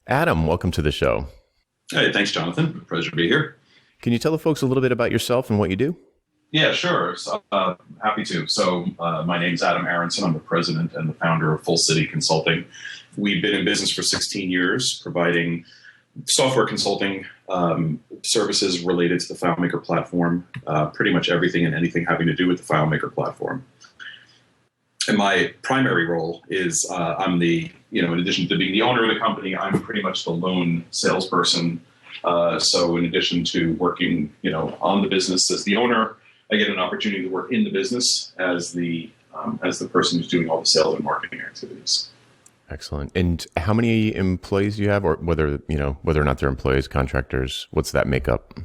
Adam, welcome to the show. Hey, thanks, Jonathan. Pleasure to be here. Can you tell the folks a little bit about yourself and what you do? Yeah, sure. Happy to. My name's Adam Aronson. I'm the president and the founder of Full City Consulting. We've been in business for 16 years, providing software consulting services related to the FileMaker platform, pretty much everything and anything having to do with the FileMaker platform. And my primary role is I'm in addition to being the owner of the company, I'm pretty much the lone salesperson. So in addition to working, on the business as the owner, I get an opportunity to work in the business as the person who's doing all the sales and marketing activities. Excellent. And how many employees do you have, or whether or not they're employees, contractors? What's that makeup?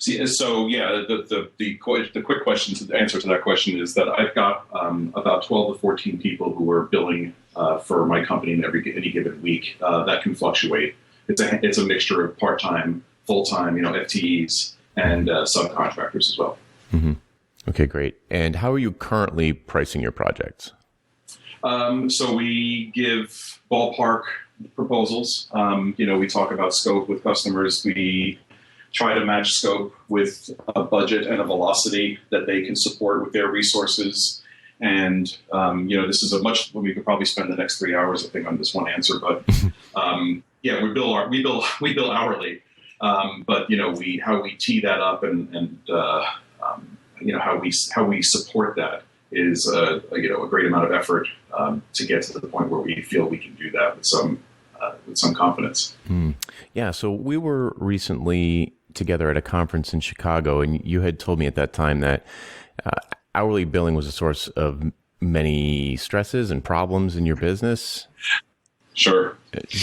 The quick question, the answer to that question is that I've got about 12 to 14 people who are billing for my company in any given week. That can fluctuate. It's a mixture of part-time, full-time, FTEs, and subcontractors as well. Mm-hmm. Okay, great. And how are you currently pricing your projects? So we give ballpark proposals. We talk about scope with customers. We try to match scope with a budget and a velocity that they can support with their resources. And, this is we could probably spend the next 3 hours, I think, on this one answer, but, we bill hourly. But how we tee that up and how we support that is, a great amount of effort, to get to the point where we feel we can do that with some confidence. Yeah. So we were recently together at a conference in Chicago, and you had told me at that time that hourly billing was a source of many stresses and problems in your business. Sure.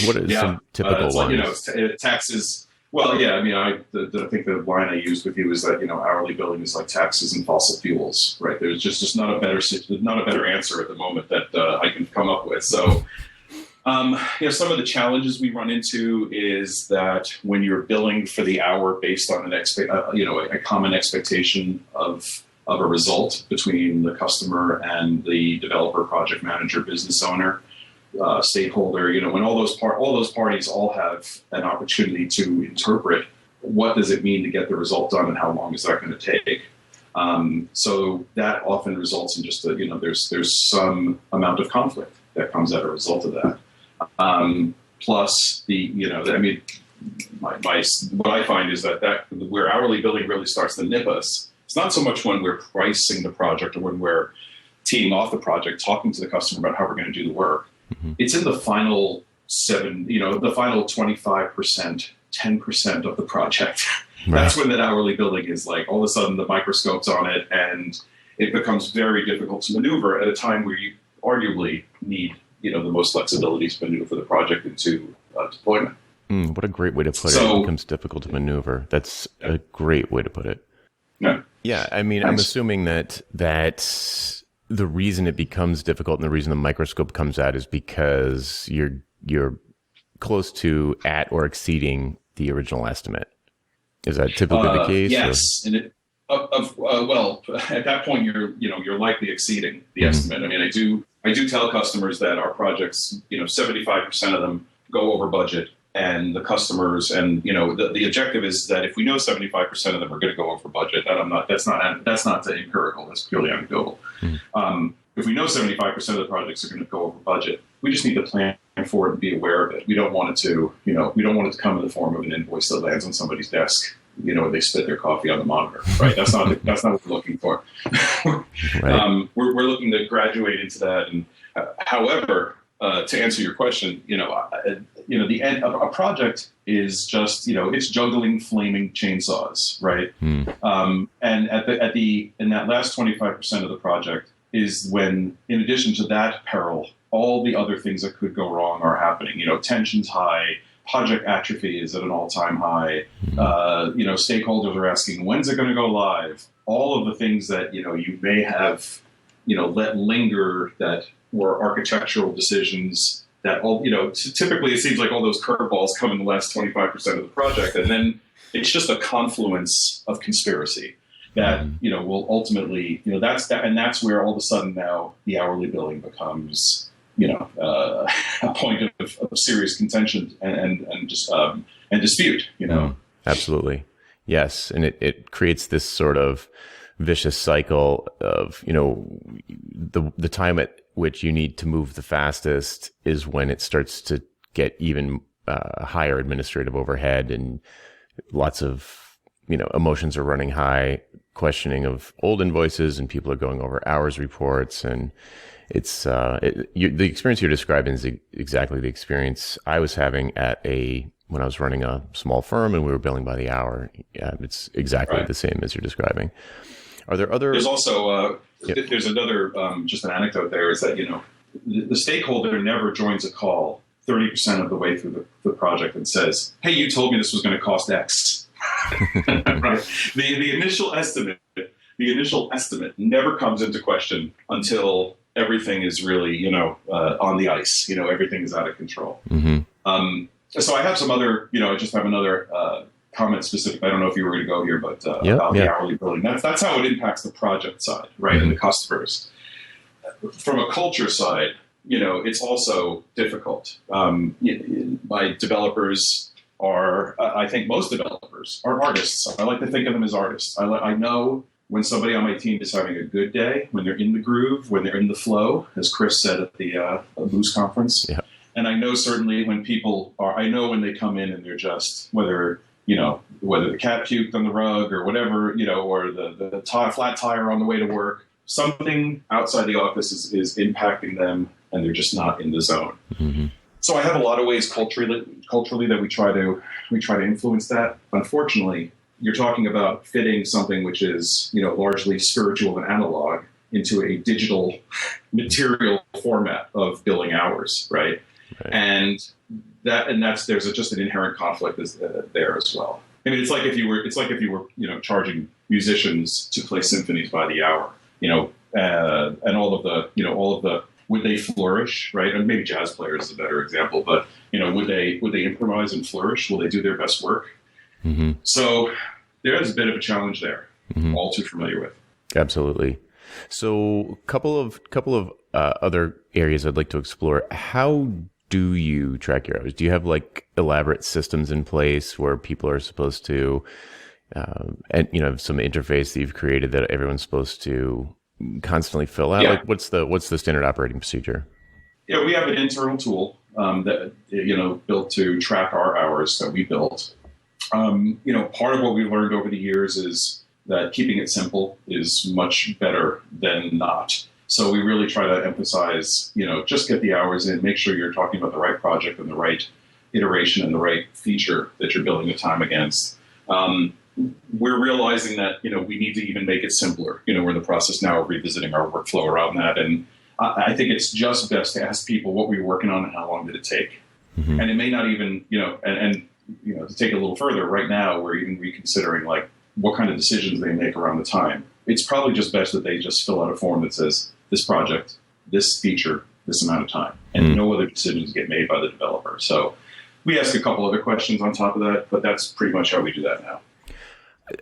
What are some typical ones? Taxes. Well, yeah. I mean, I think the line I used with you is that hourly billing is like taxes and fossil fuels, right? There's just not a better answer at the moment that I can come up with. So. Some of the challenges we run into is that when you're billing for the hour based on a common expectation of a result between the customer and the developer, project manager, business owner, stakeholder, when all those parties all have an opportunity to interpret what does it mean to get the result done and how long is that going to take. So that often results in just there's some amount of conflict that comes as a result of that. Plus what I find is that where hourly billing really starts to nip us, it's not so much when we're pricing the project or when we're teeing off the project, talking to the customer about how we're going to do the work. Mm-hmm. It's in the final the final 25%, 10% of the project. Right. That's when that hourly billing is like, all of a sudden the microscope's on it and it becomes very difficult to maneuver at a time where you arguably need the most flexibility to maneuver the project into deployment. What a great way to put it. It becomes difficult to maneuver. That's a great way to put it. Yeah. Yeah. I mean, I'm assuming that the reason it becomes difficult and the reason the microscope comes out is because you're close to at or exceeding the original estimate. Is that typically the case? Yes. And at that point, you're likely exceeding the estimate. I mean, I do tell customers that our projects, 75% of them go over budget, and the customers, and the objective is that if we know 75% of them are going to go over budget, that's not empirical, that's purely anecdotal. If we know 75% of the projects are going to go over budget, we just need to plan for it and be aware of it. We don't want it to come in the form of an invoice that lands on somebody's desk. They spit their coffee on the monitor, right? That's not what we're looking for. Right. We're looking to graduate into that. And however, to answer your question, the end of a project is just, it's juggling flaming chainsaws, right? And in that last 25% of the project is when, in addition to that peril, all the other things that could go wrong are happening. Tension's high. Project atrophy is at an all-time high. Stakeholders are asking, when's it going to go live? All of the things that, you may have, let linger that were architectural decisions that all, typically it seems like all those curveballs come in the last 25% of the project. And then it's just a confluence of conspiracy that, will ultimately, that's where all of a sudden now the hourly billing becomes, a point of serious contention and just and dispute. Absolutely. Yes. And it creates this sort of vicious cycle of, the time at which you need to move the fastest is when it starts to get even higher administrative overhead, and lots of, emotions are running high, questioning of old invoices, and people are going over hours reports. And it's the experience you're describing is exactly the experience I was having when I was running a small firm and we were billing by the hour. Yeah, it's exactly the same as you're describing. Are there other? There's also there's another just an anecdote there is that the stakeholder never joins a call 30% of the way through the project and says, "Hey, you told me this was going to cost X." Right? The initial estimate never comes into question until everything is really on the ice. Everything is out of control. Mm-hmm. So I have some other, I just have another comment specific. I don't know if you were going to go here, but about the hourly billing. That's how it impacts the project side, right, and the customers. From a culture side, it's also difficult. My developers I think most developers are artists. I like to think of them as artists. I know when somebody on my team is having a good day, when they're in the groove, when they're in the flow, as Chris said at the Moose conference. Yeah. And I know certainly when people I know when they come in and they're just, whether the cat puked on the rug or whatever, or the flat tire on the way to work, something outside the office is impacting them and they're just not in the zone. Mm-hmm. So I have a lot of ways culturally that we try to influence that. Unfortunately, you're talking about fitting something which is, largely spiritual and analog into a digital material format of billing hours, right? And there's just an inherent conflict there as well. I mean, it's like if you were charging musicians to play symphonies by the hour, and all of the would they flourish, right? And maybe jazz players is a better example, but would they improvise and flourish? Will they do their best work? Mm-hmm. So there's a bit of a challenge there. Mm-hmm. All too familiar with. Absolutely. So a couple of other areas I'd like to explore. How do you track your hours? Do you have elaborate systems in place where people are supposed to, and some interface that you've created that everyone's supposed to constantly fill out? Yeah. What's the standard operating procedure? Yeah, we have an internal tool that built to track our hours that we built. Part of what we've learned over the years is that keeping it simple is much better than not. So we really try to emphasize, just get the hours in, make sure you're talking about the right project and the right iteration and the right feature that you're billing the time against. We're realizing that, we need to even make it simpler. We're in the process now of revisiting our workflow around that. And I think it's just best to ask people what we were working on and how long did it take. Mm-hmm. And it may not even, to take it a little further, right now, we're even reconsidering what kind of decisions they make around the time. It's probably just best that they just fill out a form that says this project, this feature, this amount of time, and no other decisions get made by the developer. So we ask a couple other questions on top of that, but that's pretty much how we do that now.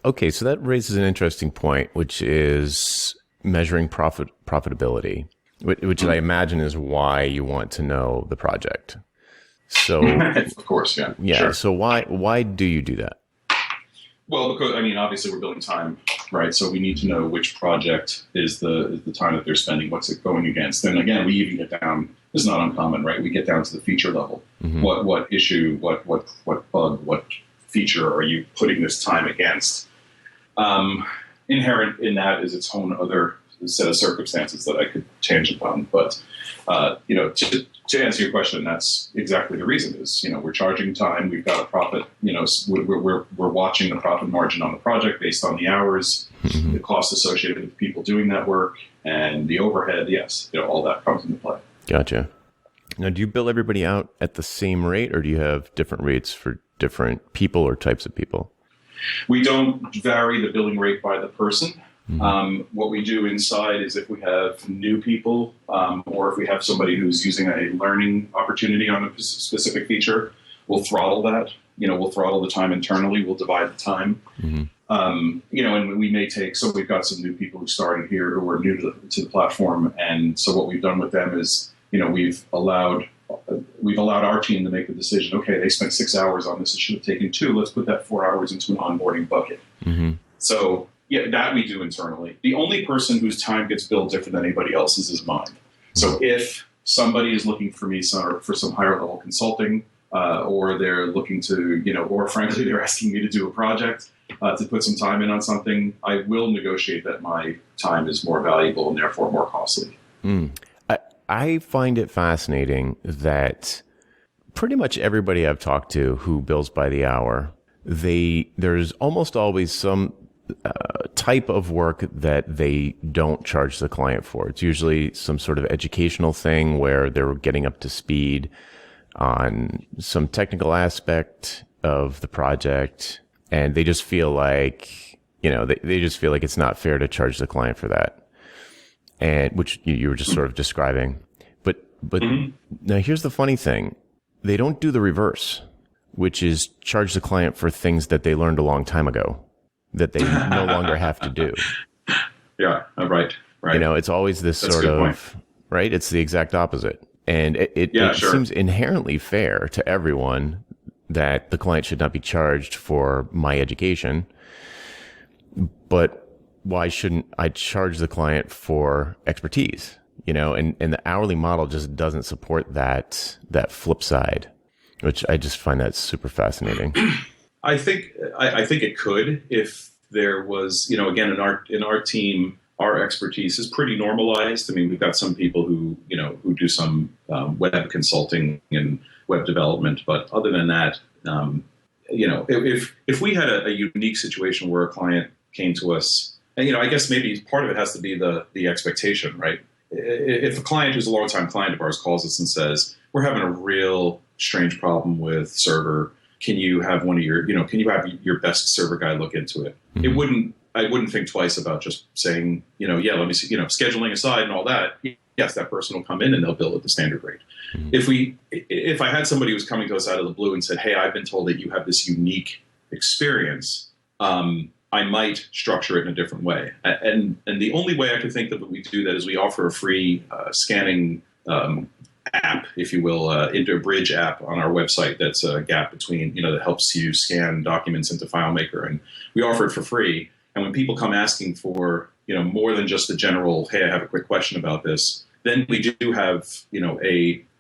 Okay, so that raises an interesting point, which is measuring profitability, which I imagine is why you want to know the project. So, of course, yeah. Yeah. Sure. So why do you do that? Well, because obviously we're building time, right? So we need to know which project is the time that they're spending, what's it going against. And again, we even get down. It's not uncommon, right? We get down to the feature level. Mm-hmm. What issue, what bug, what feature are you putting this time against? Inherent in that is its own other set of circumstances that I could tangent on. But to answer your question, that's exactly the reason is, we're charging time. We've got a profit, we're watching the profit margin on the project based on the hours, the cost associated with people doing that work, and the overhead. Yes, all that comes into play. Gotcha. Now, do you bill everybody out at the same rate, or do you have different rates for different people or types of people? We don't vary the billing rate by the person. Mm-hmm. What we do inside is if we have new people or if we have somebody who's using a learning opportunity on a specific feature, we'll throttle that. We'll throttle the time internally. We'll divide the time. Mm-hmm. And we may take, so we've got some new people who started here who are new to the platform. And so what we've done with them is, we've allowed we've allowed our team to make the decision. Okay, they spent 6 hours on this. It should have taken 2. Let's put that 4 hours into an onboarding bucket. Mm-hmm. So yeah, that we do internally. The only person whose time gets billed different than anybody else's is mine. So if somebody is looking for me for some higher level consulting, or they're looking to, or frankly, they're asking me to do a project, to put some time in on something, I will negotiate that my time is more valuable and therefore more costly. I find it fascinating that pretty much everybody I've talked to who bills by the hour, there's almost always some type of work that they don't charge the client for. It's usually some sort of educational thing where they're getting up to speed on some technical aspect of the project, and they just feel like, they just feel like it's not fair to charge the client for that, and which you were just sort of describing. But Now here's the funny thing. They don't do the reverse, which is charge the client for things that they learned a long time ago that they no longer have to do. Yeah, right. It's always this sort of, right? It's the exact opposite. And it seems inherently fair to everyone that the client should not be charged for my education. But why shouldn't I charge the client for expertise? And the hourly model just doesn't support that flip side, which I just find that super fascinating. I think it could if there was, again, in our team, our expertise is pretty normalized. I mean, we've got some people who do some web consulting and web development, but other than that, if we had a unique situation where a client came to us, and I guess maybe part of it has to be the expectation, right? If a client who's a longtime client of ours calls us and says, we're having a real strange problem with server, can you have can you have your best server guy look into it? Mm-hmm. I wouldn't think twice about just saying, let me see, scheduling aside and all that. Yes, that person will come in and they'll bill at the standard rate. Mm-hmm. If I had somebody who was coming to us out of the blue and said, hey, I've been told that you have this unique experience, I might structure it in a different way. And the only way I can think that we do that is we offer a free scanning app, if you will, into a bridge app on our website that's a gap between, that helps you scan documents into FileMaker. And we offer it for free. And when people come asking for, more than just the general, hey, I have a quick question about this, then we do have,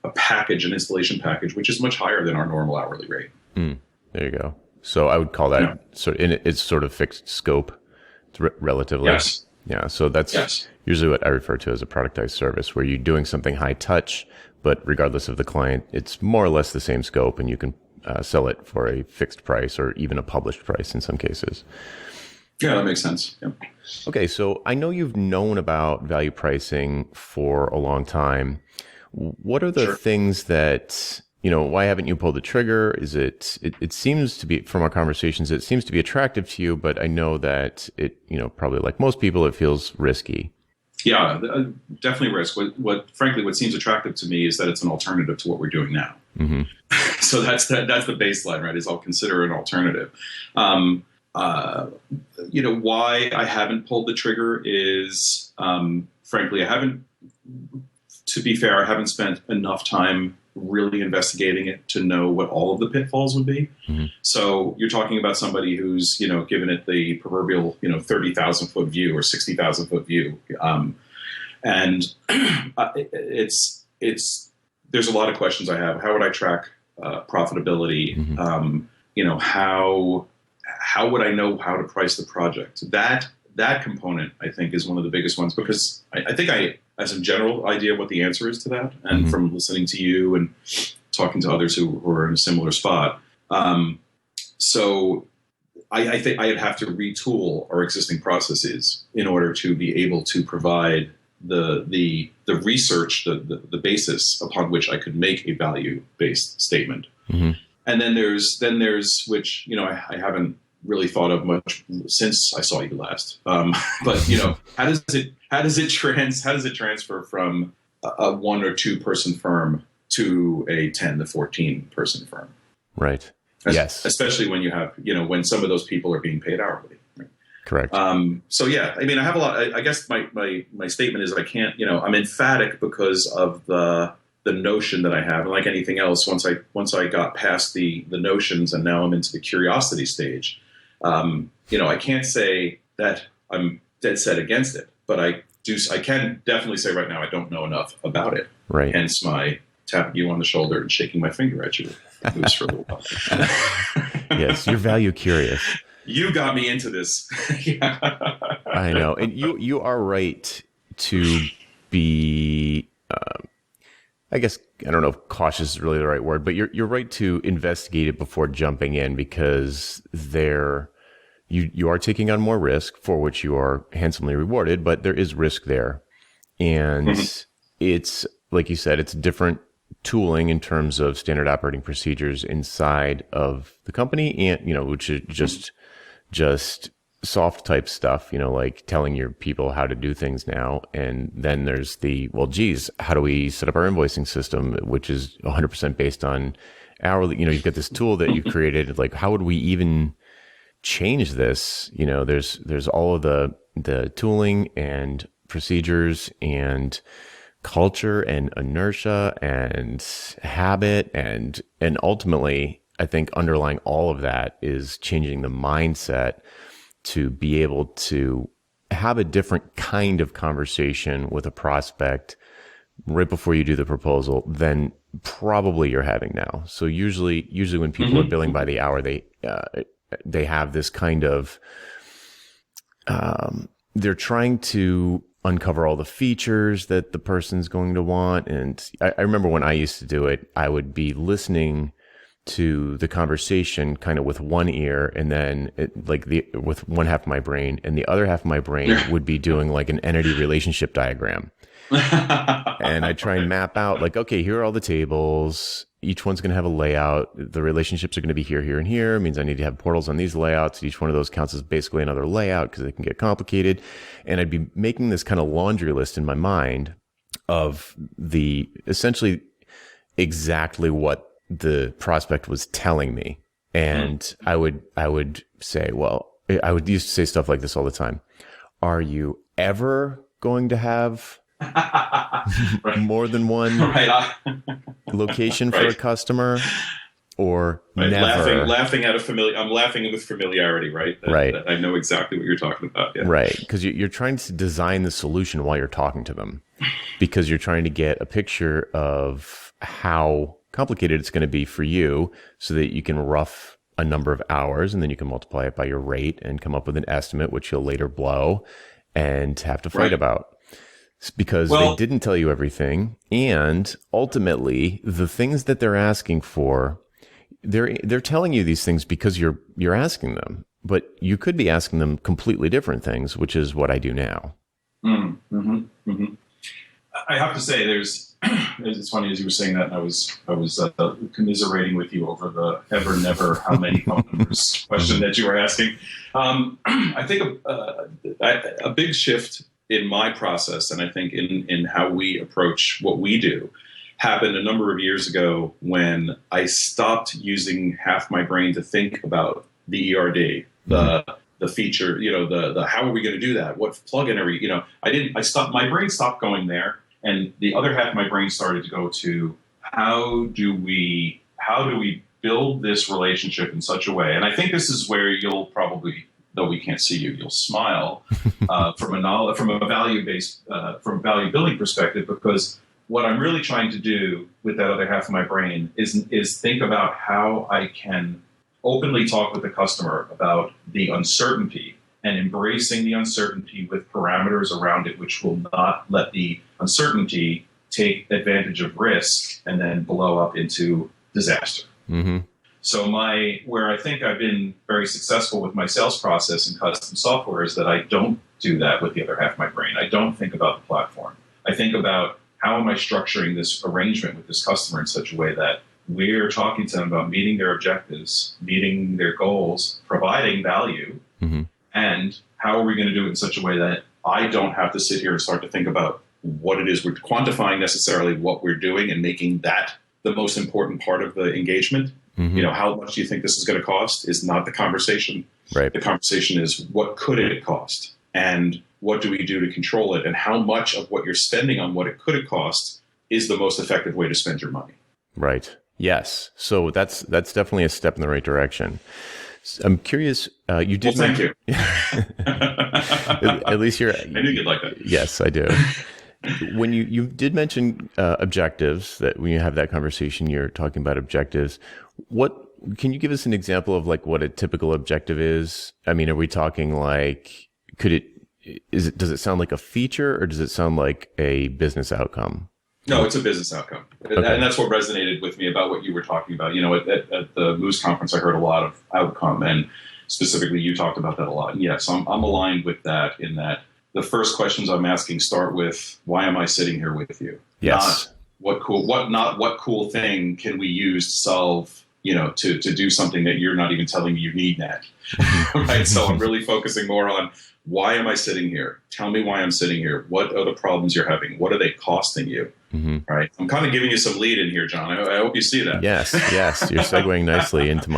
a package, an installation package, which is much higher than our normal hourly rate. There you go. So I would call that it's sort of fixed scope, relatively. Yes. Yeah. So that's usually what I refer to as a productized service, where you're doing something high touch, but regardless of the client, it's more or less the same scope, and you can sell it for a fixed price or even a published price in some cases. Yeah, that makes sense. Yeah. Okay. So I know you've known about value pricing for a long time. What are the things that, why haven't you pulled the trigger? Is it seems to be, from our conversations, it seems to be attractive to you, but I know that it, probably like most people, it feels risky. Yeah, definitely risk. Frankly, what seems attractive to me is that it's an alternative to what we're doing now. Mm-hmm. So that's the baseline, right? Is I'll consider an alternative. Why I haven't pulled the trigger is, frankly, to be fair, I haven't spent enough time really investigating it to know what all of the pitfalls would be. Mm-hmm. So you're talking about somebody who's, given it the proverbial, 30,000 foot view or 60,000 foot view. And there's a lot of questions I have. How would I track profitability? Mm-hmm. How would I know how to price the project? That component, I think, is one of the biggest ones, because I think I have some general idea what the answer is to that. And from listening to you and talking to others who are in a similar spot. So I think I'd have to retool our existing processes in order to be able to provide the research, the basis upon which I could make a value-based statement. Mm-hmm. And then there's which, I haven't really thought of much since I saw you last. But how does it transfer from a 1 or 2 person firm to a 10 to 14 person firm? Right. Yes. Especially when you have, when some of those people are being paid hourly. Right? Correct. So yeah, I mean, I have a lot. I guess my statement is I can't. I'm emphatic because of the the notion that I have. And like anything else, once I got past the notions and now I'm into the curiosity stage, I can't say that I'm dead set against it, but I can definitely say right now I don't know enough about it. Right. Hence my tapping you on the shoulder and shaking my finger at you for a little while. Yes, you're value curious. You got me into this. Yeah. I know. And you are right to be, I guess, I don't know if cautious is really the right word, but you're right to investigate it before jumping in, because you are taking on more risk for which you are handsomely rewarded, but there is risk there. And it's, like you said, it's different tooling in terms of standard operating procedures inside of the company, and, which is just soft type stuff, like telling your people how to do things now. And then there's how do we set up our invoicing system, which is 100% based on hourly, you've got this tool that you created. Like, how would we even change this? There's all of the tooling and procedures and culture and inertia and habit. And ultimately, I think underlying all of that is changing the mindset to be able to have a different kind of conversation with a prospect right before you do the proposal than probably you're having now. So usually when people are billing by the hour, they have this kind of, they're trying to uncover all the features that the person's going to want. And I remember when I used to do it, I would be listening to the conversation kind of with one ear, and then with one half of my brain, and the other half of my brain would be doing like an entity relationship diagram. And I try and map out like, okay, here are all the tables. Each one's going to have a layout. The relationships are going to be here, here, and here. It means I need to have portals on these layouts. Each one of those counts as basically another layout because they can get complicated. And I'd be making this kind of laundry list in my mind of essentially exactly what the prospect was telling me. And I would say, I would used to say stuff like this all the time. Are you ever going to have more than one location for a customer, or never? Laughing at I'm laughing with familiarity, right? That I know exactly what you're talking about. Yeah. Right. Because you're trying to design the solution while you're talking to them, because you're trying to get a picture of how complicated it's going to be for you so that you can rough a number of hours, and then you can multiply it by your rate and come up with an estimate, which you'll later blow and have to fight about. Because they didn't tell you everything, and ultimately the things that they're asking for, they're telling you these things because you're asking them, but you could be asking them completely different things, which is what I do now. I have to say, it's funny as you were saying that, and I was commiserating with you over the ever never how many phone numbers question that you were asking. I think a big shift in my process, and I think in how we approach what we do, happened a number of years ago when I stopped using half my brain to think about the ERD, the feature, the how are we going to do that? What plugin are we, my brain stopped going there, and the other half of my brain started to go to how do we build this relationship in such a way? And I think this is where you'll probably, though we can't see you, you'll smile from a value building perspective, because what I'm really trying to do with that other half of my brain is think about how I can openly talk with the customer about the uncertainty and embracing the uncertainty with parameters around it, which will not let the uncertainty take advantage of risk and then blow up into disaster. Mm-hmm. So where I think I've been very successful with my sales process and custom software is that I don't do that with the other half of my brain. I don't think about the platform. I think about how am I structuring this arrangement with this customer in such a way that we're talking to them about meeting their objectives, meeting their goals, providing value, and how are we going to do it in such a way that I don't have to sit here and start to think about what it is we're quantifying necessarily what we're doing and making that the most important part of the engagement. How much do you think this is going to cost is not the conversation. Right. The conversation is what could it cost and what do we do to control it, and how much of what you're spending on what it could have cost is the most effective way to spend your money. Right. Yes. So that's definitely a step in the right direction. I'm curious. You did. Well, thank you. At least you're. I knew you'd like that. Yes, I do. When you did mention objectives, that when you have that conversation, you're talking about objectives. What can you give us an example of like what a typical objective is? I mean, are we talking like does it sound like a feature or does it sound like a business outcome? No, it's a business outcome. Okay. And that's what resonated with me about what you were talking about. At the Moose conference, I heard a lot of outcome, and specifically you talked about that a lot. And yes, I'm aligned with that in that the first questions I'm asking start with, why am I sitting here with you? Yes. Not what cool thing can we use to solve, to do something that you're not even telling me you need that. Right. So I'm really focusing more on, why am I sitting here? Tell me why I'm sitting here. What are the problems you're having? What are they costing you? Mm-hmm. Right. I'm kind of giving you some lead in here, John. I hope you see that. Yes. You're segueing nicely into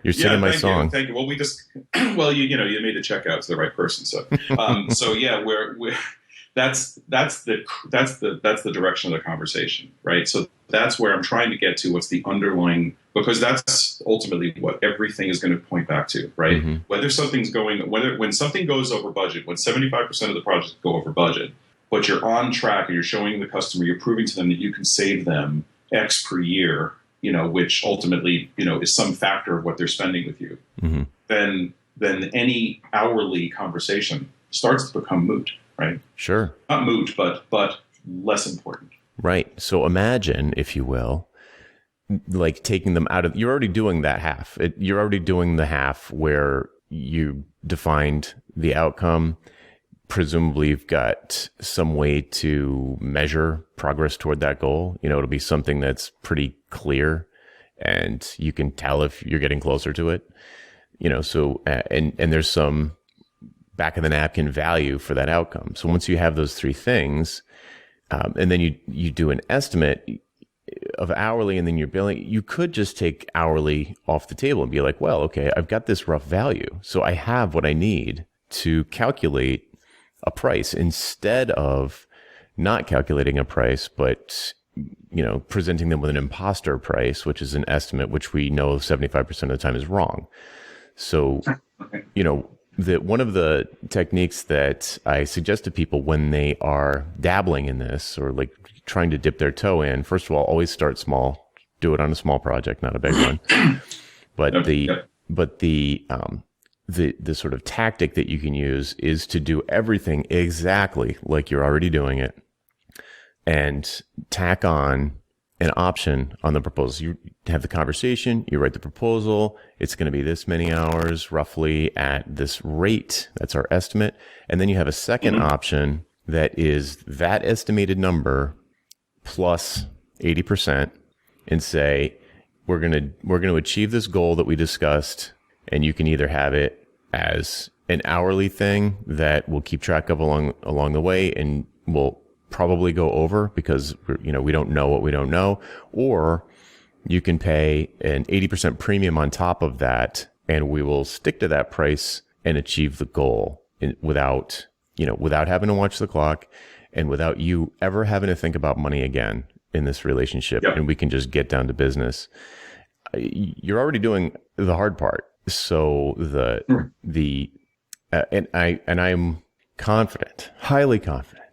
you're singing my song. Thank you. Well, you made the checkout to the right person. So, that's the direction of the conversation, right? So that's where I'm trying to get to. What's the underlying, because that's ultimately what everything is going to point back to, right? Mm-hmm. When something goes over budget, when 75% of the projects go over budget, but you're on track and you're showing the customer, you're proving to them that you can save them X per year, which ultimately, is some factor of what they're spending with you, mm-hmm. then any hourly conversation starts to become moot, right? Sure. Not moot, but less important. Right. So imagine, if you will, like taking them out of, you're already doing that half. You're already doing the half where you defined the outcome. Presumably you've got some way to measure progress toward that goal. It'll be something that's pretty clear and you can tell if you're getting closer to it, so, and there's some back of the napkin value for that outcome. So once you have those three things, and then you do an estimate of hourly and then you're billing, you could just take hourly off the table and be like, well, okay, I've got this rough value. So I have what I need to calculate a price instead of not calculating a price, but, presenting them with an imposter price, which is an estimate, which we know 75% of the time is wrong. So, that one of the techniques that I suggest to people when they are dabbling in this or like trying to dip their toe in, first of all, always start small, do it on a small project, not a big one. But the sort of tactic that you can use is to do everything exactly like you're already doing it and tack on an option on the proposal. You have the conversation, you write the proposal. It's going to be this many hours roughly at this rate. That's our estimate. And then you have a second mm-hmm. option that is that estimated number plus 80% and say, we're going to achieve this goal that we discussed. And you can either have it as an hourly thing that we'll keep track of along the way and we'll probably go over because we don't know what we don't know, or you can pay an 80% premium on top of that and we will stick to that price and achieve the goal without having to watch the clock and without you ever having to think about money again in this relationship. Yep. And we can just get down to business. You're already doing the hard part. So I'm confident, highly confident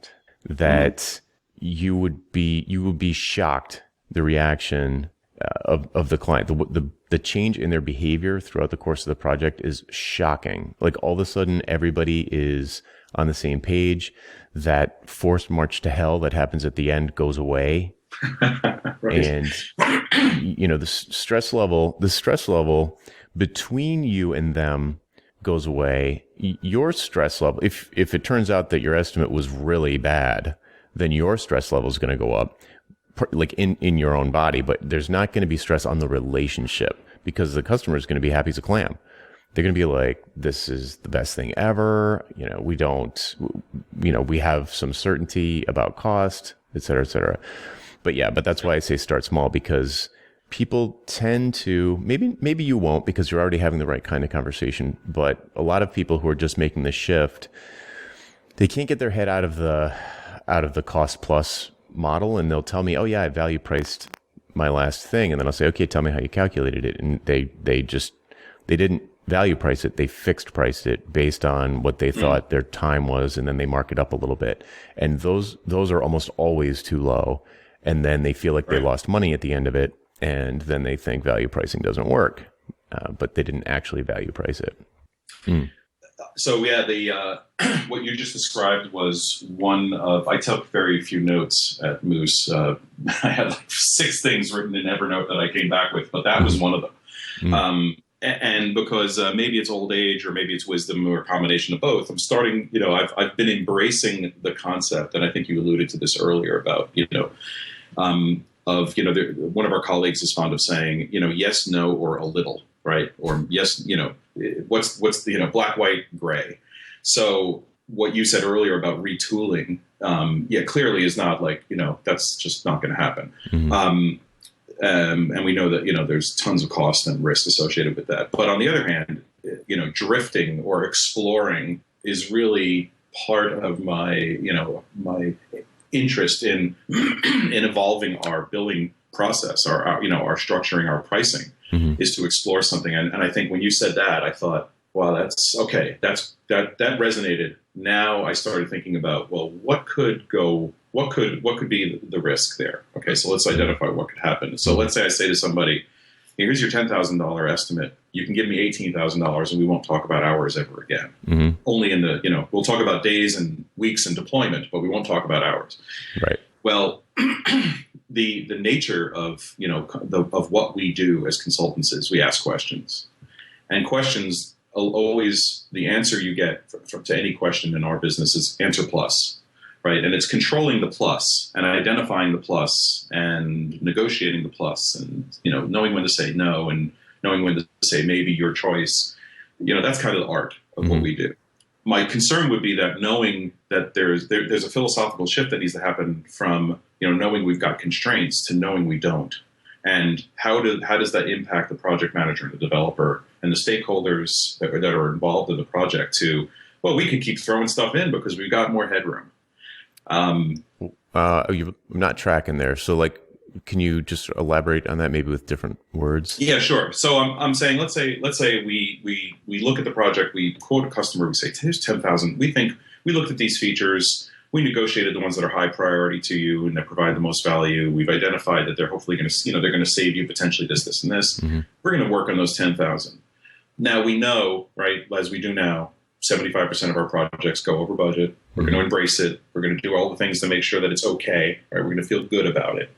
that you would be shocked the reaction of the client. The change in their behavior throughout the course of the project is shocking. Like all of a sudden everybody is on the same page. That forced march to hell that happens at the end goes away. Right. And the stress level between you and them goes away. Your stress level, if it turns out that your estimate was really bad, then your stress level is going to go up, like in your own body, but there's not going to be stress on the relationship because the customer is going to be happy as a clam. They're going to be like, this is the best thing ever. We have some certainty about cost, et cetera, et cetera. But that's why I say start small, because people tend to, maybe you won't because you're already having the right kind of conversation, but a lot of people who are just making the shift, they can't get their head out of the cost plus model and they'll tell me, oh yeah, I value priced my last thing. And then I'll say, okay, tell me how you calculated it. And they didn't value price it. They fixed priced it based on what they thought their time was. And then they mark it up a little bit. And those are almost always too low. And then they feel like they lost money at the end of it. And then they think value pricing doesn't work. But they didn't actually value price it. So the what you just described was one of, I took very few notes at Moose. I had like 6 things written in Evernote that I came back with, but that was one of them. And because maybe it's old age or maybe it's wisdom or a combination of both, I'm starting, I've been embracing the concept, and I think you alluded to this earlier about, one of our colleagues is fond of saying, yes, no, or a little, right? Or yes, what's the, black, white, gray. So what you said earlier about retooling, clearly is not like, that's just not going to happen. And we know that, there's tons of cost and risk associated with that. But on the other hand, drifting or exploring is really part of my, my interest in in evolving our billing process, our structuring, our pricing, is to explore something. And I think when you said that, I thought, wow, that's okay. That resonated. Now I started thinking about, well, what could be the risk there? Okay, so let's identify what could happen. So let's say I say to somebody, here's your $10,000 estimate. You can give me $18,000 and we won't talk about hours ever again. Only in the, we'll talk about days and weeks and deployment, but we won't talk about hours. Right. Well, the nature of, of what we do as consultants is we ask questions. And questions, always the answer you get to any question in our business is answer plus. Right. And it's controlling the plus and identifying the plus and negotiating the plus and, knowing when to say no and knowing when to say maybe your choice. That's kind of the art of what we do. My concern would be that knowing that there's a philosophical shift that needs to happen from, knowing we've got constraints to knowing we don't. And how does that impact the project manager and the developer and the stakeholders that are involved in the project to, well, we can keep throwing stuff in because we've got more headroom. I'm not tracking there. So can you just elaborate on that maybe with different words? Yeah, sure. So I'm saying, let's say we look at the project, we quote a customer, we say, here's 10,000. We think we looked at these features, we negotiated the ones that are high priority to you and that provide the most value. We've identified that they're hopefully going to, they're going to save you potentially this, and this. We're going to work on those 10,000. Now we know, right, as we do now, 75% of our projects go over budget. We're going to embrace it. We're going to do all the things to make sure that it's okay. Right? We're going to feel good about it.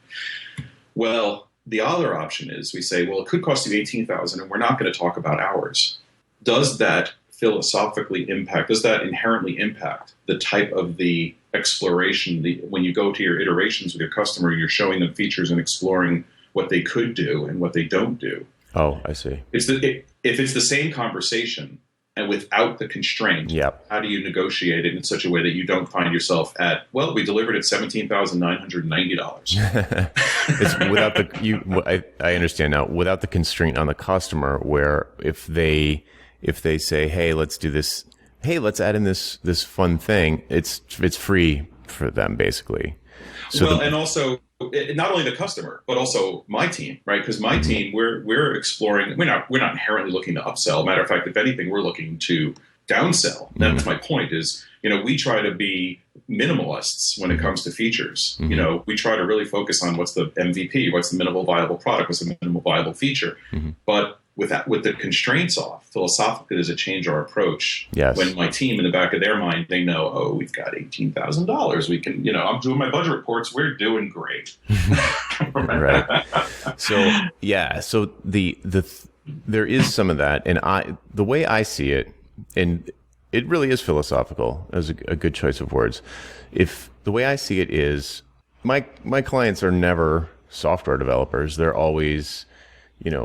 Well, the other option is we say, well, it could cost you $18,000 and we're not going to talk about hours. Does that philosophically impact, does that inherently impact the type of the exploration, when you go to your iterations with your customer, you're showing them features and exploring what they could do and what they don't do? Oh, I see. If it's the same conversation, and without the constraint, how do you negotiate it in such a way that you don't find yourself at, well, we delivered at $17,990? It's without I understand now, without the constraint on the customer, where if they say, hey, let's do this, hey, let's add in this fun thing, it's free for them basically. So and also not only the customer, but also my team, right? Because my team, we're exploring. We're not inherently looking to upsell. Matter of fact, if anything, we're looking to downsell. That's my point. Is we try to be minimalists when it comes to features. We try to really focus on what's the MVP, what's the minimal viable product, what's the minimal viable feature. But with the constraints off, philosophically, does it change our approach? Yes. When my team, in the back of their mind, they know, oh, we've got $18,000. We can, I'm doing my budget reports. We're doing great. Right. So there is some of that, and the way I see it, and it really is philosophical, as a good choice of words. If the way I see it is, my clients are never software developers. They're always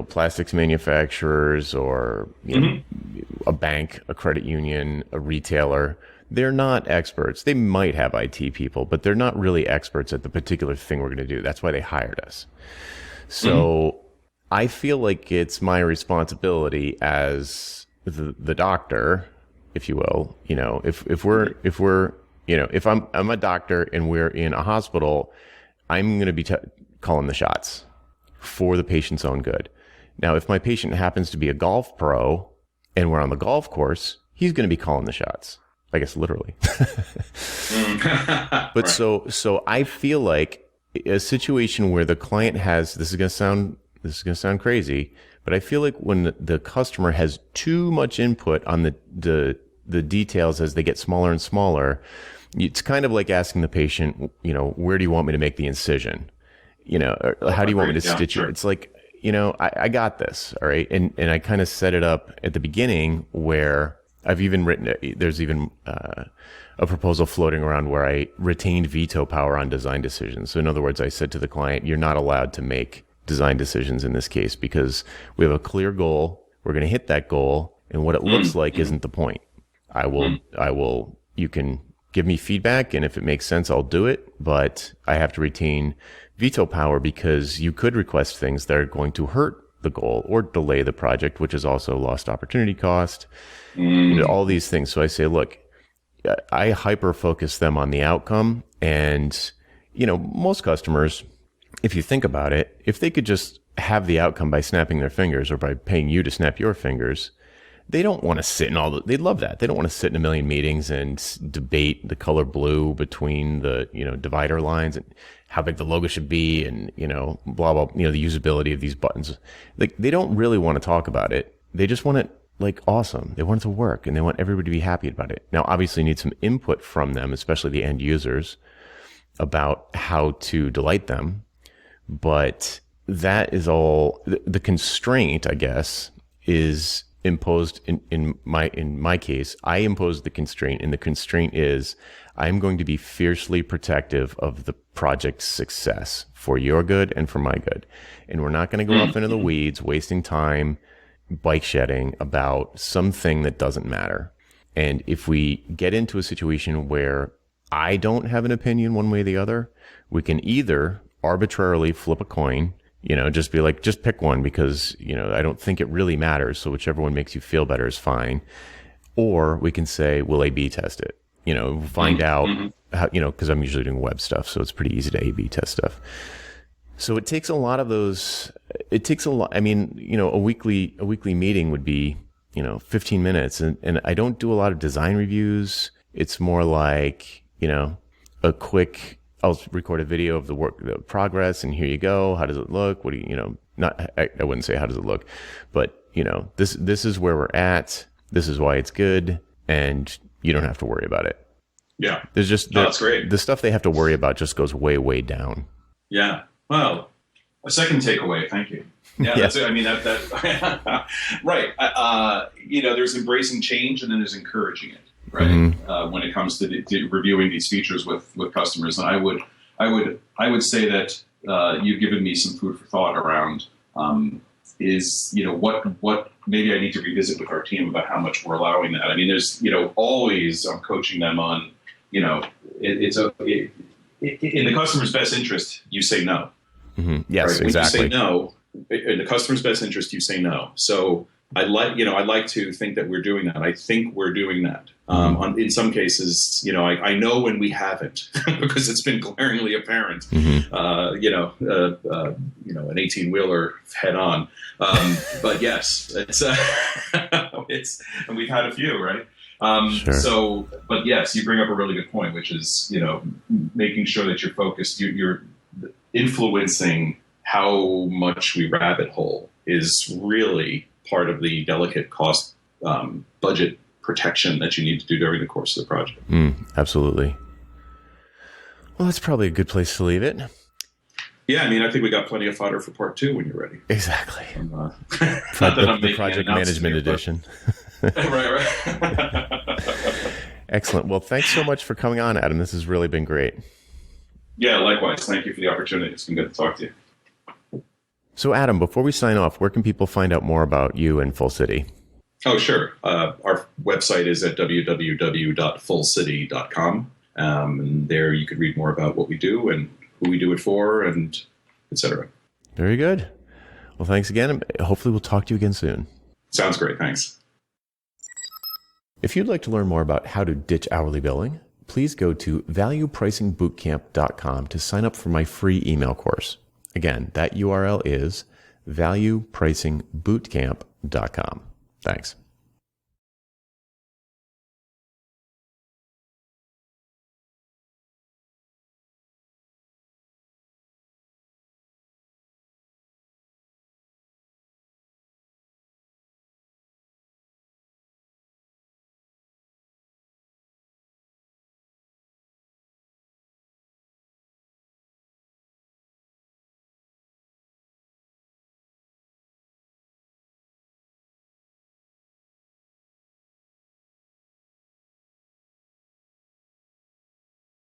plastics manufacturers or a bank, a credit union, a retailer. They're not experts. They might have IT people, but they're not really experts at the particular thing we're going to do. That's why they hired us. So I feel like it's my responsibility as the doctor, if you will, if I'm a doctor and we're in a hospital I'm going to be calling the shots for the patient's own good. Now, if my patient happens to be a golf pro and we're on the golf course, he's going to be calling the shots. I guess literally. But right. So I feel like a situation where the client has, this is going to sound crazy, but I feel like when the customer has too much input on the details as they get smaller and smaller, it's kind of like asking the patient, where do you want me to make the incision? Or how do you want me to stitch it? It's like, I got this. All right. And I kind of set it up at the beginning where I've even there's even a proposal floating around where I retained veto power on design decisions. So in other words, I said to the client, you're not allowed to make design decisions in this case because we have a clear goal. We're going to hit that goal. And what it looks like isn't the point. You can give me feedback. And if it makes sense, I'll do it. But I have to retain veto power because you could request things that are going to hurt the goal or delay the project, which is also lost opportunity cost. All these things. So I say, look, I hyper focus them on the outcome. And, most customers, if you think about it, if they could just have the outcome by snapping their fingers or by paying you to snap your fingers, they don't want to sit in they love that. They don't want to sit in a million meetings and debate the color blue between the, divider lines and how big the logo should be and, blah, blah, the usability of these buttons. Like they don't really want to talk about it. They just want it awesome. They want it to work and they want everybody to be happy about it. Now, obviously you need some input from them, especially the end users, about how to delight them. But that is all the constraint, I guess, is imposed in my case. I impose the constraint, and the constraint is I'm going to be fiercely protective of the project's success for your good and for my good. And we're not going to go off into the weeds, wasting time bike shedding about something that doesn't matter. And if we get into a situation where I don't have an opinion one way or the other, we can either arbitrarily flip a coin, just be like, just pick one because, I don't think it really matters. So whichever one makes you feel better is fine. Or we can say, will A/B test it? Find out how, because I'm usually doing web stuff. So it's pretty easy to A/B test stuff. So it takes a lot of those. It takes a lot. I mean, a weekly meeting would be, 15 minutes. And I don't do a lot of design reviews. It's more like, a quick, I'll record a video of the progress and here you go. How does it look? What do you, I wouldn't say how does it look, but this is where we're at. This is why it's good. And you don't have to worry about it. Yeah. There's just, that's great. The stuff they have to worry about just goes way, way down. Yeah. Well, a second takeaway. Thank you. Yeah. That's it. I mean, that right. There's embracing change and then there's encouraging it. Right. When it comes to reviewing these features with customers. And I would say that you've given me some food for thought around what maybe I need to revisit with our team about how much we're allowing that. I mean, there's, always I'm coaching them on, it's in the customer's best interest, you say no. Mm-hmm. Yes, right? exactly. When you say no, in the customer's best interest, you say no. So I'd like to think that we're doing that. I think we're doing that. In some cases, I know when we haven't because it's been glaringly apparent. An 18-wheeler head on. But yes, it's and we've had a few, right? Sure. So, but yes, you bring up a really good point, which is making sure that you're focused. You're influencing how much we rabbit hole is really part of the delicate cost budget protection that you need to do during the course of the project. Absolutely. Well, that's probably a good place to leave it. Yeah, I mean, I think we got plenty of fodder for part 2 when you're ready. Exactly. The project management edition. Right. Excellent. Well, thanks so much for coming on, Adam. This has really been great. Yeah, likewise. Thank you for the opportunity. It's been good to talk to you. So, Adam, before we sign off, where can people find out more about you and Full City? Oh, sure. Our website is at www.fullcity.com. And there you can read more about what we do and who we do it for, and et cetera. Very good. Well, thanks again. And hopefully we'll talk to you again soon. Sounds great. Thanks. If you'd like to learn more about how to ditch hourly billing, please go to valuepricingbootcamp.com to sign up for my free email course. Again, that URL is valuepricingbootcamp.com. Thanks.